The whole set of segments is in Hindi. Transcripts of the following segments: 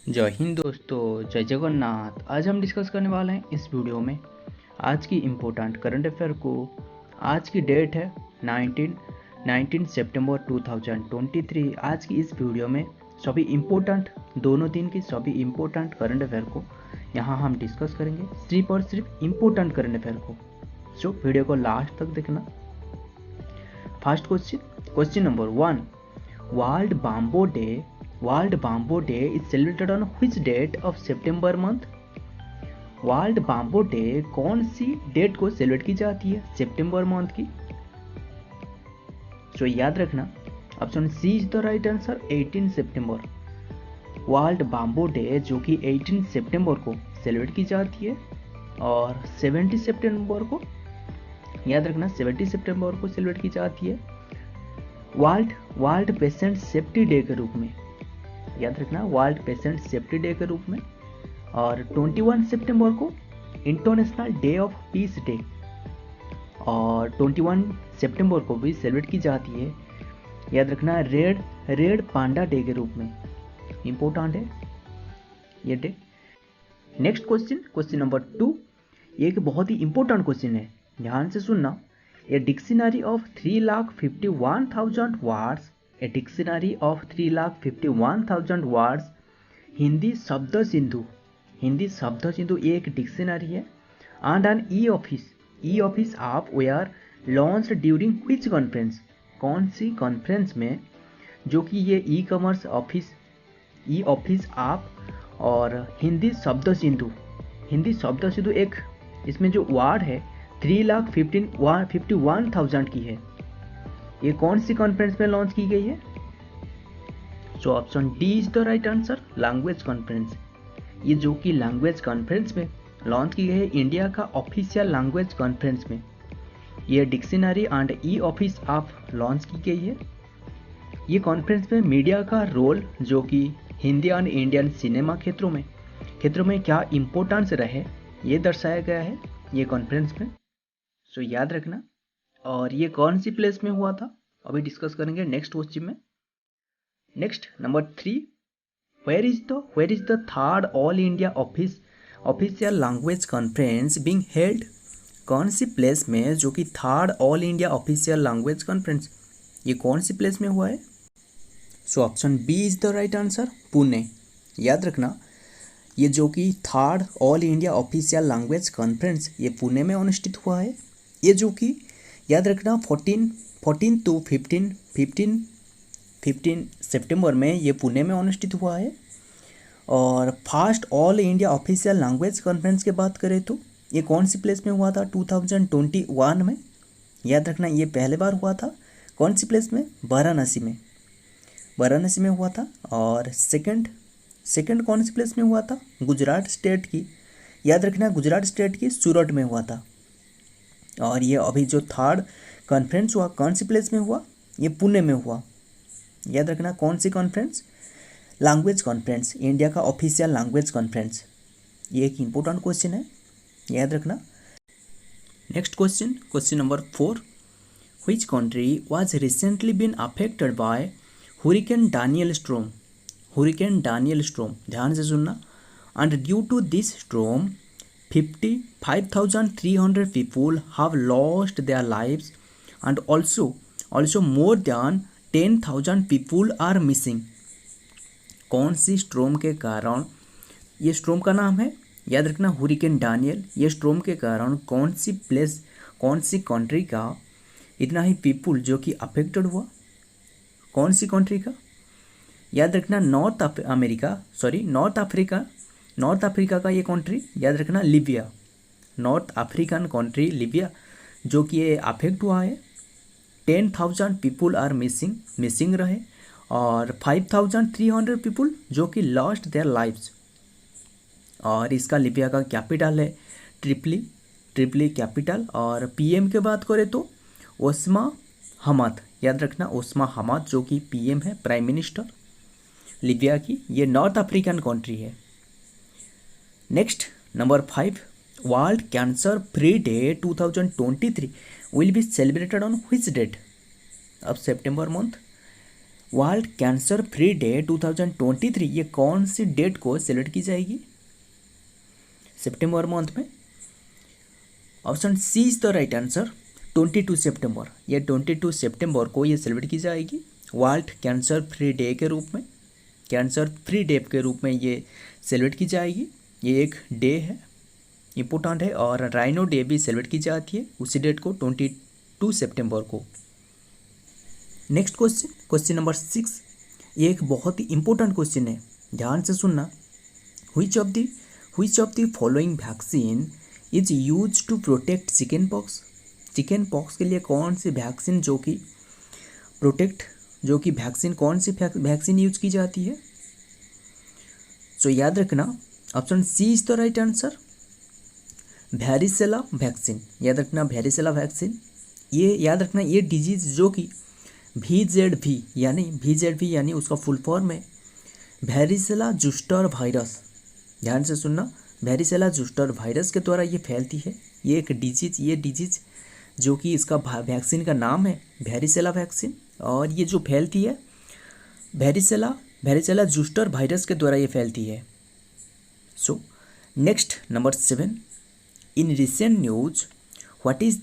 जय हिंद दोस्तों, जय जगन्नाथ। आज हम डिस्कस करने वाले हैं इस वीडियो में आज की इम्पोर्टेंट करंट अफेयर को। आज की डेट है 19 सितंबर 2023। आज की इस वीडियो में सभी इम्पोर्टेंट दोनों दिन की सभी इम्पोर्टेंट करंट अफेयर को यहाँ हम डिस्कस करेंगे, सिर्फ और सिर्फ इम्पोर्टेंट करंट अफेयर को। सो वीडियो को लास्ट तक देखना। First question number 1, world bamboo day is celebrated on which date of सितंबर मंथ। वर्ल्ड बाम्बो डे कौन सी डेट को सेलिब्रेट की जाती है सितंबर मंथ की? सो याद रखना, option C is the right answer, 18 सितंबर। वर्ल्ड बाम्बो डे जो कि 18 सितंबर को सेलिब्रेट की जाती है, और 70 सितंबर को, याद रखना 70 सितंबर को सेलिब्रेट की जाती है वर्ल्ड पेशेंट सेफ्टी डे के रूप में। याद रखना, वर्ल्ड पेशेंट सेफ्टी डे के रूप में। और 21 सितंबर को international day of peace day, और 21 सितंबर को भी सेलिब्रेट की जाती है, याद रखना, रेड पांडा डे के रूप में। इंपॉर्टेंट है ये डे। नेक्स्ट क्वेश्चन नंबर 2, एक बहुत ही इंपॉर्टेंट क्वेश्चन है, ध्यान से सुनना। A dictionary of 3,51,000 words, a dictionary of 3,51,000 words, Hindi Shabd Sindhu एक डिक्शनरी है। And an e office app were launched during which conference, कौन सी कॉन्फ्रेंस में, जो कि ये ई कॉमर्स ऑफिस आप और हिंदी शब्द सिंधु एक, इसमें जो वर्ड है 3,51,000 की है, ये कौन सी कॉन्फ्रेंस में लॉन्च की गई है? So option D is the right answer, language conference. ये जो कि लैंग्वेज कॉन्फ्रेंस में लॉन्च की गई है, इंडिया का ऑफिशियल लैंग्वेज कॉन्फ्रेंस में ये डिक्शनरी एंड ई ऑफिस आप लॉन्च की गई है। ये कॉन्फ्रेंस में मीडिया का रोल, जो कि हिंदी एंड इंडियन सिनेमा क्षेत्रों में क्या इम्पोर्टेंस रहे, ये दर्शाया गया है ये कॉन्फ्रेंस में। सो याद रखना। और ये कौन सी प्लेस में हुआ था, अभी डिस्कस करेंगे नेक्स्ट क्वेश्चन में। Next number 3, where is the third all India official language conference being held, कौन सी प्लेस में, जो कि third all India official language conference, ये कौन सी प्लेस में हुआ है? So option B is the right answer, Pune. याद रखना, ये जो कि third all India official language conference ये पुणे में अनुष्ठित हुआ है। ये जो कि याद रखना 14 टू 15 सितंबर में ये पुणे में अनुष्ठित हुआ है। और first all India official language conference की बात करें तो ये कौन सी प्लेस में हुआ था? 2021 में। याद रखना, ये पहले बार हुआ था कौन सी प्लेस में? वाराणसी में हुआ था। और सेकंड कौन सी प्लेस में हुआ था? गुजरात स्टेट की, याद रखना, गुजरात स्टेट की सूरत में हुआ था। और ये अभी जो थर्ड कॉन्फ्रेंस हुआ कौन सी प्लेस में हुआ? ये पुणे में हुआ। याद रखना, कौन सी कॉन्फ्रेंस? लैंग्वेज कॉन्फ्रेंस, इंडिया का ऑफिशियल लैंग्वेज कॉन्फ्रेंस। ये एक इंपॉर्टेंट क्वेश्चन है, याद रखना। Next question number 4, which country was recently been affected by hurricane Daniel storm, ध्यान से सुनना। And due to this storm 55,300 people have lost their lives and also more than 10,000 people are missing। कौन सी स्ट्रोम के कारण, ये स्ट्रोम का नाम है, याद रखना, हुरिकेन डानियल। ये स्ट्रोम के कारण कौन सी कंट्री का इतना ही पीपुल जो कि अफेक्टेड हुआ, कौन सी कंट्री का? याद रखना, नॉर्थ अफ्रीका का ये कंट्री, याद रखना, Libya, north African country Libya, जो कि ये अफेक्ट हुआ है। 10,000 पीपुल आर मिसिंग रहे, और 5,300 पीपुल जो कि लॉस्ट देयर लाइव्स। और इसका लीबिया का कैपिटल है ट्रिपली कैपिटल। और पीएम की बात करें तो ओस्मा हमाद, याद रखना, ओस्मा हमाद जो कि पीएम है, प्राइम मिनिस्टर लीबिया की। ये नॉर्थ अफ्रीकन कंट्री है। Next number 5, world cancer free day 2023 will be celebrated on which date of सितंबर month. World cancer free day 2023 ये कौन सी डेट को सेलिब्रेट की जाएगी? सितंबर मंथ में। Option C is the right answer, 22 सितंबर। ये 22 सितंबर को ये सेलिब्रेट की जाएगी वर्ल्ड कैंसर फ्री डे के रूप में। कैंसर फ्री डे के रूप में ये सेलिब्रेट की जाएगी। ये एक डे है, इम्पोर्टेंट है। और राइनो डे भी सेलिब्रेट की जाती है उसी डेट को, 22 सितंबर को। Next question, question number 6। ये एक बहुत ही इंपॉर्टेंट क्वेश्चन है, ध्यान से सुनना। which of the following vaccine is used to protect chicken pox? Chicken pox के लिए कौन सी वैक्सीन जो कि वैक्सीन कौन सी वैक्सीन यूज की जाती है? सो याद रखना, option C is the right answer, varicella vaccine. याद रखना वैरिसेला वैक्सीन। ये याद रखना, ये डिजीज जो कि VZV यानी उसका फुल फॉर्म है वैरिसेला जोस्टर वायरस। ध्यान से सुनना, वैरिसेला जोस्टर वायरस के द्वारा ये फैलती है। ये एक डिजीज जो कि इसका वैक्सीन का नाम है वैरिसेला वैक्सीन। और ये जो फैलती है वैरिसेला जोस्टर वायरस के द्वारा ये फैलती है। सो next number 7। In recent news what is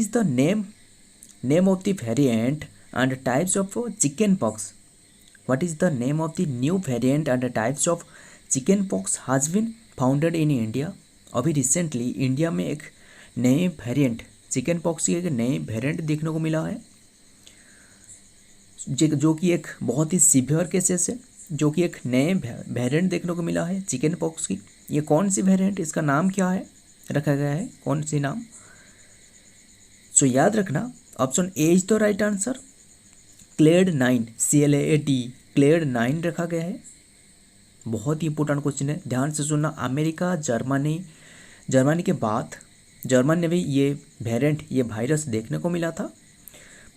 the name of the variant and types of chicken pox? What is the name of the new variant and types of chicken pox has been founded in India? अभी रिसेंटली इंडिया में एक नए वेरिएंट चिकन पॉक्स की एक नए वेरिएंट देखने को मिला है, जो कि एक बहुत ही सीवियर केसेस है, जो कि एक नए वेरिएंट देखने को मिला है चिकन पॉक्स की। ये कौन सी वेरिएंट, इसका नाम क्या है, रखा गया है, कौन सी नाम? सो याद रखना, option A is the right answer, clade 9 CLAD clade 9 रखा गया है। बहुत ही इंपॉर्टेंट क्वेश्चन है, ध्यान से सुनना। अमेरिका, जर्मनी के बाद जर्मनी में भी ये वेरिएंट, ये वायरस देखने को मिला था,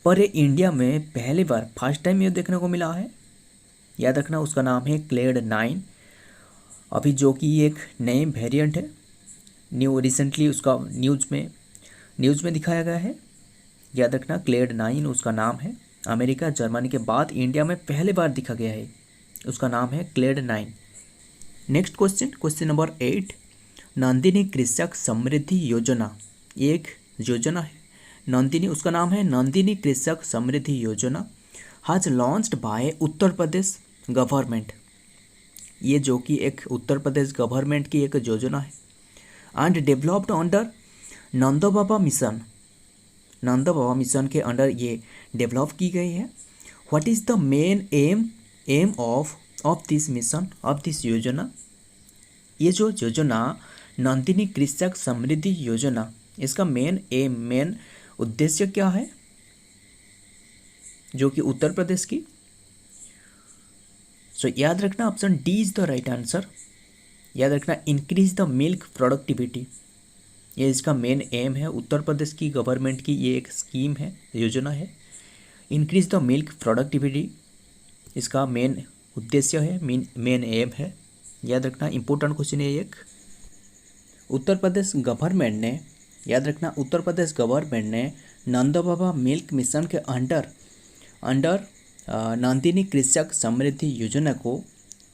पर ये इंडिया में पहली बार फर्स्ट टाइम ये देखने को मिला है। याद रखना, उसका नाम है क्लेड 9। अभी जो कि एक नए वेरिएंट है, रिसेंटली उसका न्यूज़ में दिखाया गया है। याद रखना, क्लेड 9 उसका नाम है। अमेरिका, जर्मनी के बाद इंडिया में पहली बार दिखा गया है, उसका नाम है clade 9। Next question, question number 8। Nandini Krishak Samriddhi योजना, एक योजना है नंदिनी, उसका नाम है नंदिनी कृषक समृद्धि योजना, has launched by Uttar Pradesh government. ये जो कि एक उत्तर प्रदेश गवर्नमेंट की एक योजना है, and developed under Nand Baba mission के अंडर ये डेवलप की गई है। What is the main M of this mission, of this योजना? ये जो योजना नंदिनी कृषक समृद्धि योजना, इसका मेन उद्देश्य क्या है, जो कि उत्तर प्रदेश की? सो याद रखना, option D is the right answer. याद रखना, इंक्रीज द मिल्क प्रोडक्टिविटी, ये इसका मेन एम है। उत्तर प्रदेश की गवर्नमेंट की ये एक स्कीम है, योजना है। इंक्रीज द मिल्क प्रोडक्टिविटी इसका मेन उद्देश्य है, मेन एम है। याद रखना, इंपॉर्टेंट क्वेश्चन है एक। उत्तर प्रदेश गवर्नमेंट ने, याद रखना, उत्तर प्रदेश गवर्नमेंट ने नंद बाबा मिल्क मिशन के अंडर नंदिनी कृषक समृद्धि योजना को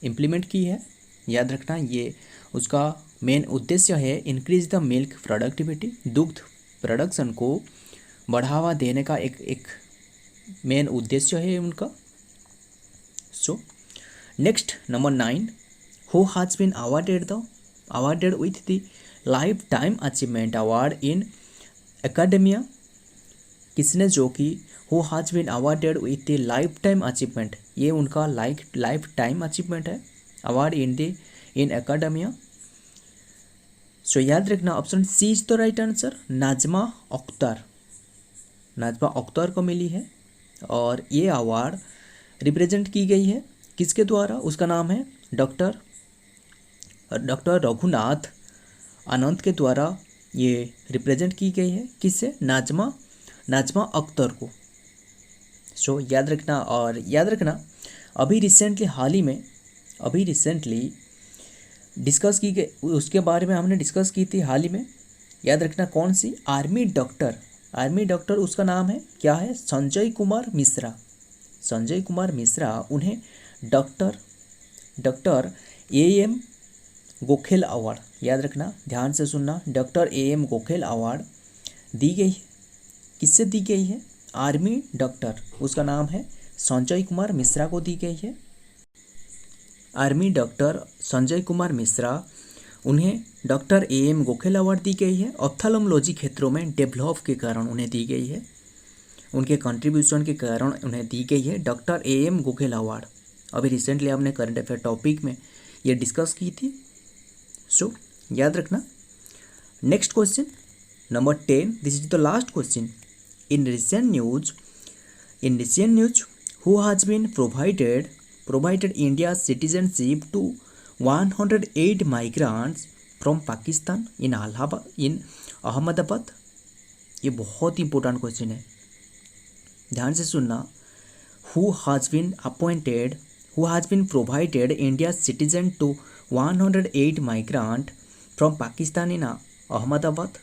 इम्प्लीमेंट की है। याद रखना, ये उसका मेन उद्देश्य है इंक्रीज द मिल्क प्रोडक्टिविटी, दुग्ध प्रोडक्शन को बढ़ावा देने का एक मेन उद्देश्य है उनका। So next number 9। Who has been awarded with the life time achievement award in academia? किसने जो कि who has been awarded with the life time achievement, ये उनका लाइफ टाइम अचीवमेंट है, अवार्ड इन एकेडमिया। सो याद रखना, option C is the right answer, Najma Akhtar को मिली है। और ये अवार्ड रिप्रेजेंट की गई है किसके द्वारा, उसका नाम है डॉक्टर रघुनाथ आनंद के द्वारा ये रिप्रेजेंट की गई है। किससे? नाजमा अख्तर को। सो याद रखना, और याद रखना, अभी रिसेंटली डिस्कस की गई, उसके बारे में हमने डिस्कस की थी हाल ही में। याद रखना, कौन सी? आर्मी आर्मी डॉक्टर उसका नाम है क्या है, संजय कुमार मिश्रा। संजय कुमार मिश्रा, उन्हें doctor A M Gokhale award, याद रखना, ध्यान से सुनना, doctor A M Gokhale award दी गई है। किससे दी गई है, आर्मी डॉक्टर उसका नाम है संजय कुमार मिश्रा को दी गई है। आर्मी डॉक्टर संजय कुमार मिश्रा, उन्हें doctor A M Gokhale award दी गई है। ऑप्थेल्मोलॉजी क्षेत्रों में डेवलप के कारण उन्हें दी गई है, उनके कंट्रीब्यूशन के कारण उन्हें दी गई है doctor A M Gokhale award. अभी रिसेंटली आपने करंट अफेयर टॉपिक में ये डिस्कस की थी, सो याद रखना। Next question number 10, this is the last question. In recent news who has been provided India citizenship to 108 migrants from Pakistan in Ahmedabad. ये बहुत इंपॉर्टेंट क्वेश्चन है, ध्यान से सुनना। Who has been provided India citizen to 108 migrant from Pakistan in Ahmedabad.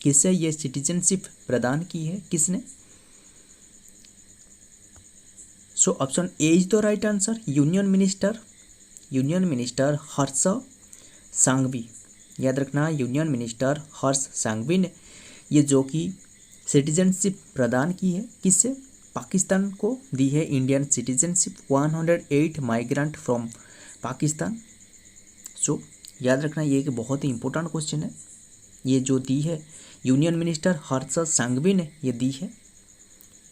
किससे ये सिटीजनशिप प्रदान की है, किसने? So option A is the right answer, union minister Harsh Sanghavi. याद रखना, यूनियन मिनिस्टर हर्ष सांघवी ने ये जो कि सिटीजनशिप प्रदान की है, किससे? पाकिस्तान को दी है Indian citizenship, 108 migrant from Pakistan. So याद रखना, ये एक बहुत ही इंपॉर्टेंट क्वेश्चन है। ये जो दी है यूनियन मिनिस्टर हर्ष सांघवी ने ये दी है।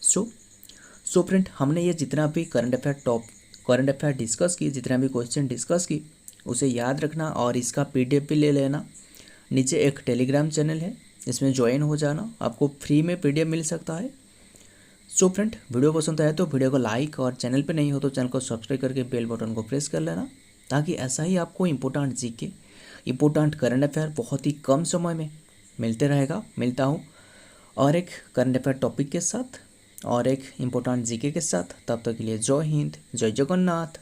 सो फ्रेंड, हमने ये जितना भी करंट अफेयर डिस्कस की, जितना भी क्वेश्चन डिस्कस की, उसे याद रखना और इसका PDF भी ले लेना। नीचे एक टेलीग्राम चैनल है, इसमें ज्वाइन हो जाना, आपको फ्री में PDF मिल सकता है। सो फ्रेंड, वीडियो पसंद आए तो वीडियो को लाइक और चैनल पे नहीं हो तो चैनल को सब्सक्राइब करके बेल बटन को प्रेस कर लेना, ताकि ऐसा ही आपको important GK, important current affair बहुत ही कम समय में मिलता हूँ और एक करंट अफेयर टॉपिक के साथ और एक इम्पोर्टेंट GK के साथ। तब तक के लिए जय हिंद, जय जगन्नाथ।